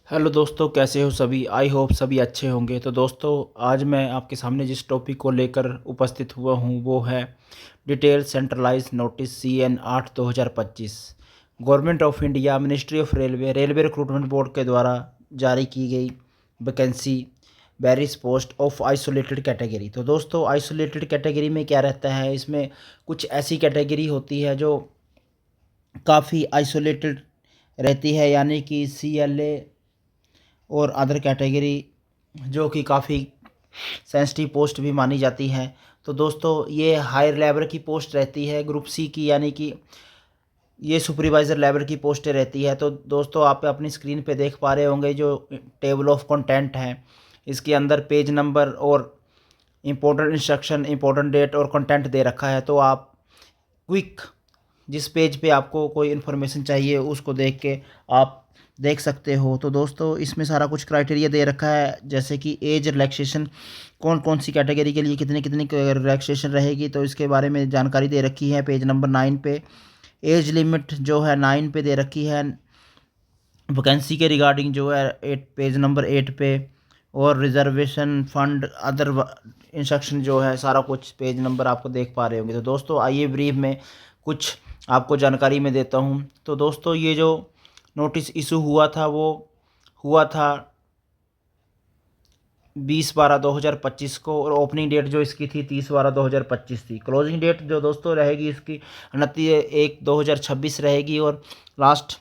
Hello दोस्तों, कैसे हो सभी। आई होप सभी अच्छे होंगे। तो दोस्तों, आज मैं आपके सामने जिस टॉपिक को लेकर उपस्थित हुआ हूँ वो है detail centralize notice CN 8/2025। Government of India, ministry of railway recruitment board के द्वारा जारी की गई vacancy various post of isolated category. तो दोस्तों, आइसोलेटेड कैटेगरी में क्या रहता है, इसमें कुछ ऐसी कैटेगरी होती है जो काफ़ी आइसोलेटेड रहती है, यानी कि CLA और अदर कैटेगरी जो कि काफ़ी सेंसिटिव पोस्ट भी मानी जाती है। तो दोस्तों, ये हायर लेवल की पोस्ट रहती है ग्रुप C की, यानी कि ये सुपरवाइज़र लेवल की पोस्टें रहती है। तो दोस्तों, आप अपनी स्क्रीन पे देख पा रहे होंगे जो टेबल ऑफ कंटेंट है, इसके अंदर पेज नंबर और इम्पोर्टेंट इंस्ट्रक्शन, इम्पोर्टेंट डेट और कंटेंट दे रखा है। तो आप क्विक जिस पेज पे आपको कोई इन्फॉर्मेशन चाहिए उसको देख के आप देख सकते हो। तो दोस्तों, इसमें सारा कुछ क्राइटेरिया दे रखा है, जैसे कि एज रिलैक्सेशन, कौन कौन सी कैटेगरी के लिए कितनी कितनी रिलैक्सेशन रहेगी, तो इसके बारे में जानकारी दे रखी है पेज नंबर 9 पे। एज लिमिट जो है 9 पे दे रखी है। वैकेंसी के रिगार्डिंग जो है 8 पेज नंबर 8 पे। और रिजर्वेशन फंड अदर इंस्ट्रक्शन जो है सारा कुछ पेज नंबर आपको देख पा रहे होंगे। तो दोस्तों, आइए ब्रीफ में कुछ आपको जानकारी में देता हूँ। तो दोस्तों, ये जो नोटिस इशू हुआ था वो हुआ था 20/12/2025 को, और ओपनिंग डेट जो इसकी थी 30/12/2025 थी। क्लोजिंग डेट जो दोस्तों रहेगी इसकी 29/1/2026 रहेगी, और last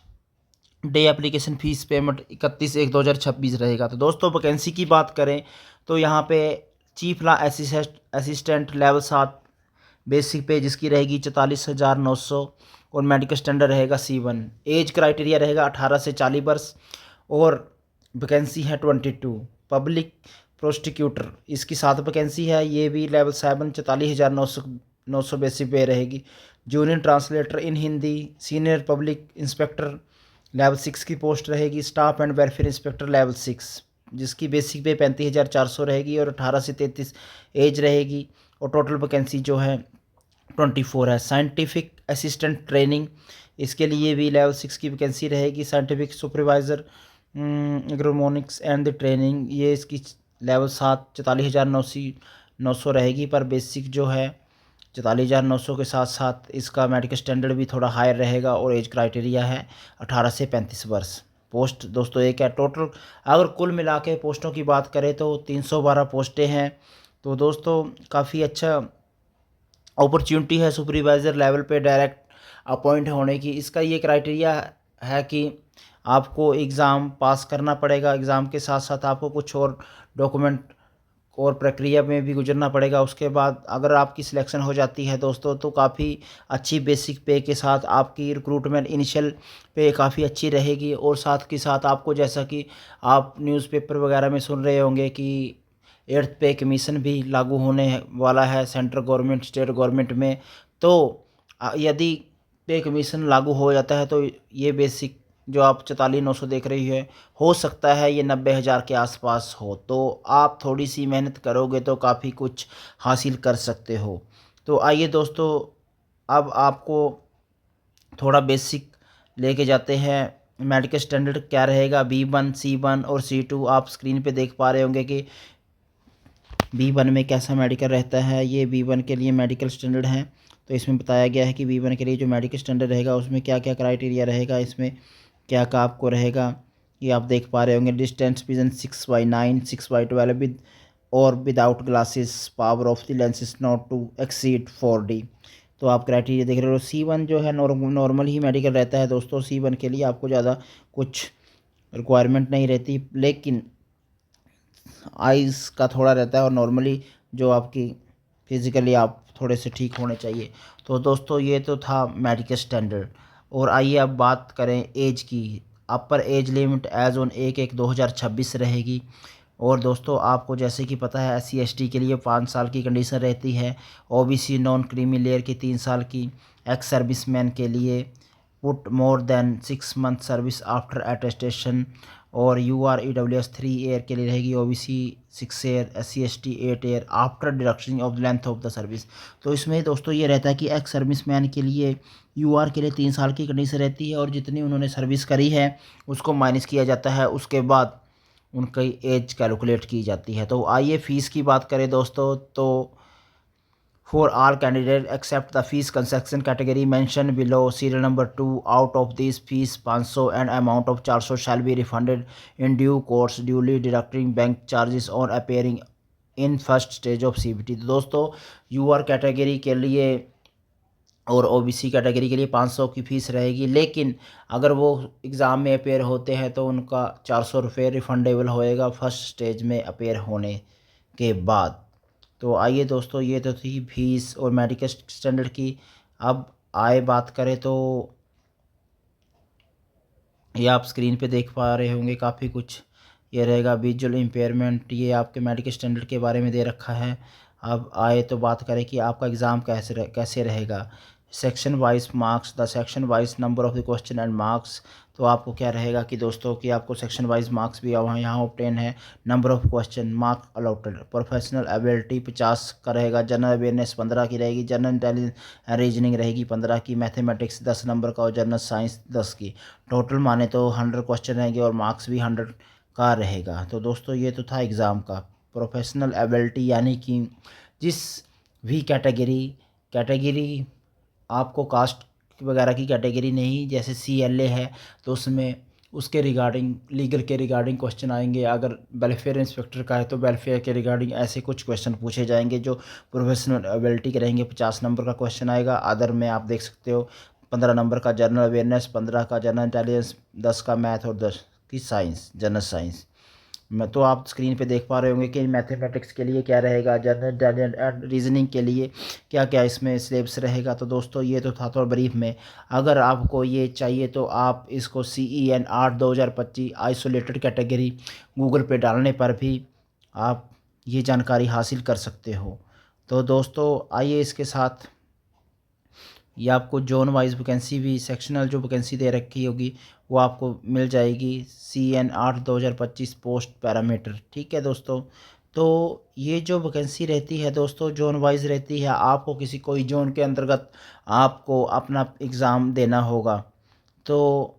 day application fees payment 31/1/2026 रहेगा। तो दोस्तों, वैकेंसी की बात करें तो यहाँ पे chief law assistant level 7 basic पे जिसकी रहेगी 44,900, और मेडिकल स्टैंडर्ड रहेगा C1। एज क्राइटेरिया रहेगा 18 से 40 वर्ष, और वैकेंसी है 22। पब्लिक प्रोसिक्यूटर इसकी 7 वैकेंसी है, ये भी लेवल 7 44,900 बेसिक पे रहेगी। Junior translator in Hindi, senior public inspector level 6 की पोस्ट रहेगी। Staff and welfare inspector level 6 जिसकी बेसिक पे 35,400 रहेगी, और 18 से 33 एज रहेगी, और टोटल वैकेंसी जो है 24 है। साइंटिफिक असिस्टेंट ट्रेनिंग, इसके लिए भी लेवल 6 की वैकेंसी रहेगी। Scientific supervisor agronomics and the training, ये इसकी लेवल 7 44,900 रहेगी, पर बेसिक जो है 44,900 के साथ साथ इसका मेडिकल स्टैंडर्ड भी थोड़ा हायर रहेगा, और एज क्राइटेरिया है 18 से 35 वर्ष। पोस्ट दोस्तों एक है टोटल। अगर कुल मिला के पोस्टों की बात करें तो 312 पोस्टें हैं। तो दोस्तों, काफ़ी अच्छा अपॉर्चुनिटी है सुपरवाइज़र लेवल पे डायरेक्ट अपॉइंट होने की। इसका ये क्राइटेरिया है कि आपको एग्ज़ाम पास करना पड़ेगा, एग्ज़ाम के साथ साथ आपको कुछ और डॉक्यूमेंट और प्रक्रिया में भी गुजरना पड़ेगा। उसके बाद अगर आपकी सिलेक्शन हो जाती है दोस्तों, तो काफ़ी अच्छी बेसिक पे के साथ आपकी रिक्रूटमेंट इनिशियल पे काफ़ी अच्छी रहेगी। और साथ के साथ आपको, जैसा कि आप न्यूज़पेपर वगैरह में सुन रहे होंगे कि 8th पे कमीशन भी लागू होने वाला है सेंट्रल गवर्नमेंट स्टेट गवर्नमेंट में। तो यदि पे कमीशन लागू हो जाता है तो ये बेसिक जो आप 44,900 देख रही है, हो सकता है ये 90,000 के आसपास हो। तो आप थोड़ी सी मेहनत करोगे तो काफ़ी कुछ हासिल कर सकते हो। तो आइए दोस्तों, अब आपको थोड़ा बेसिक लेके जाते हैं। मेडिकल स्टैंडर्ड क्या रहेगा, B1, C1 और C2। आप स्क्रीन पे देख पा रहे होंगे कि B1 में कैसा मेडिकल रहता है। ये B1 के लिए मेडिकल स्टैंडर्ड है। तो इसमें बताया गया है कि B1 के लिए जो मेडिकल स्टैंडर्ड रहेगा उसमें क्या क्या क्राइटेरिया रहेगा, इसमें क्या क्या आपको रहेगा, ये आप देख पा रहे होंगे। डिस्टेंस विजन 6/9, 6/12 विद और without glasses, power of the lenses not to exceed 4D। तो आप क्राइटेरिया देख रहे हो। C1 जो है नॉर्मल ही मेडिकल रहता है दोस्तों। C1 के लिए आपको ज़्यादा कुछ रिक्वायरमेंट नहीं रहती, लेकिन आइज़ का थोड़ा रहता है, और नॉर्मली जो आपकी फिज़िकली आप थोड़े से ठीक होने चाहिए। तो दोस्तों, ये तो था मेडिकल स्टैंडर्ड। और आइए अब बात करें एज की। Upper age limit age on 1/1/2026 रहेगी। और दोस्तों, आपको जैसे कि पता है SC ST के लिए 5 साल की कंडीशन रहती है। OBC नॉन क्रीमी लेयर की 3 साल की। एक्स सर्विसमैन के लिए put more than 6 month service after attestation, और UR EWS 3 ईयर के लिए रहेगी, OBC 6 year, SC ST 8 year after deduction of length of the service. तो इसमें दोस्तों ये रहता है कि एक्स सर्विस मैन के लिए UR के लिए 3 साल की कंडीशन रहती है, और जितनी उन्होंने सर्विस करी है उसको माइनस किया जाता है, उसके बाद उनकी एज कैलकुलेट की जाती है। तो आइए फ़ीस की बात करें दोस्तों। तो for all candidates except the fees concession category mentioned below serial number 2, out of these fees 500 and amount of 400 shall be refunded in due course, duly deducting bank charges on appearing in first stage of CBT। तो दोस्तों UR category के लिए और OBC category के लिए 500 की fees रहेगी, लेकिन अगर वो एग्ज़ाम में अपेयर होते हैं तो उनका 400 रुपये रिफ़ंडेबल होएगा फर्स्ट स्टेज में अपेयर होने के बाद। तो आइए दोस्तों, ये तो थी फीस और मेडिकल स्टैंडर्ड की। अब आए बात करें तो ये आप स्क्रीन पे देख पा रहे होंगे काफ़ी कुछ। ये रहेगा विजुअल इम्पेयरमेंट, ये आपके मेडिकल स्टैंडर्ड के बारे में दे रखा है। अब आए तो बात करें कि आपका एग्ज़ाम कैसे रहेगा। Section wise marks, the section wise number of the question and marks. तो आपको क्या रहेगा कि दोस्तों कि आपको सेक्शन वाइज मार्क्स भी वहाँ यहाँ ऑब्टेन है। Number of question mark allotted, professional ability 50 का रहेगा, जनरल अवेयरनेस 15 की रहेगी, जनरल इंटेलिजेंस रीजनिंग रहेगी 15 की, मैथमेटिक्स 10 नंबर का, और जनरल साइंस 10 की। टोटल माने तो 100 क्वेश्चन रहेंगे और मार्क्स भी 100 का रहेगा। तो दोस्तों ये तो था एग्ज़ाम का। प्रोफेशनल एबिलिटी यानी कि जिस भी कैटेगरी आपको कास्ट वगैरह की कैटेगरी नहीं, जैसे CLA है तो उसमें उसके रिगार्डिंग लीगल के रिगार्डिंग क्वेश्चन आएंगे। अगर वेलफेयर इंस्पेक्टर का है तो वेलफेयर के रिगार्डिंग ऐसे कुछ क्वेश्चन पूछे जाएंगे जो प्रोफेशनल एबिलिटी के रहेंगे। 50 नंबर का क्वेश्चन आएगा। अदर में आप देख सकते हो 15 नंबर का जनरल अवेयरनेस, 15 का जनरल इंटेलिजेंस, 10 का मैथ और 10 की साइंस, जनरल साइंस। मैं तो आप स्क्रीन पे देख पा रहे होंगे कि मैथमेटिक्स के लिए क्या रहेगा, जनरल इंटेलिजेंस एंड रीजनिंग के लिए क्या क्या इसमें सिलेबस रहेगा। तो दोस्तों ये तो था थोड़ा ब्रीफ में। अगर आपको ये चाहिए तो आप इसको CEN 8 2025 आइसोलेटेड कैटेगरी गूगल पे डालने पर भी आप ये जानकारी हासिल कर सकते हो। तो दोस्तों आइए इसके साथ ये आपको जोन वाइज वैकेंसी भी, सेक्शनल जो वैकेंसी दे रखी होगी वो आपको मिल जाएगी। CN 8 2025 पोस्ट पैरामीटर, ठीक है दोस्तों। तो ये जो वैकेंसी रहती है दोस्तों जोन वाइज रहती है। आपको किसी कोई जोन के अंतर्गत आपको अपना एग्ज़ाम देना होगा, तो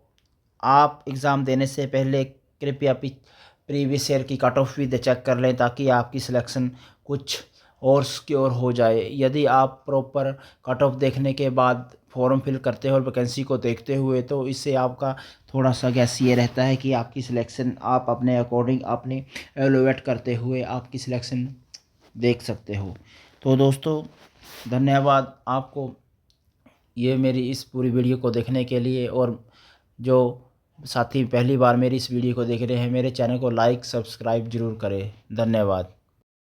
आप एग्ज़ाम देने से पहले कृपया प्रीवियस ईयर की कट ऑफ भी चेक कर लें, ताकि आपकी सिलेक्शन कुछ और सिक्योर हो जाए। यदि आप प्रॉपर कट ऑफ देखने के बाद फॉर्म फिल करते हो और वैकेंसी को देखते हुए, तो इससे आपका थोड़ा सा गैस ये रहता है कि आपकी सिलेक्शन आप अपने अकॉर्डिंग अपनी एवेलुएट करते हुए आपकी सिलेक्शन देख सकते हो। तो दोस्तों धन्यवाद आपको ये मेरी इस पूरी वीडियो को देखने के लिए। और जो साथी पहली बार मेरी इस वीडियो को देख रहे हैं, मेरे चैनल को लाइक सब्सक्राइब ज़रूर करें। धन्यवाद।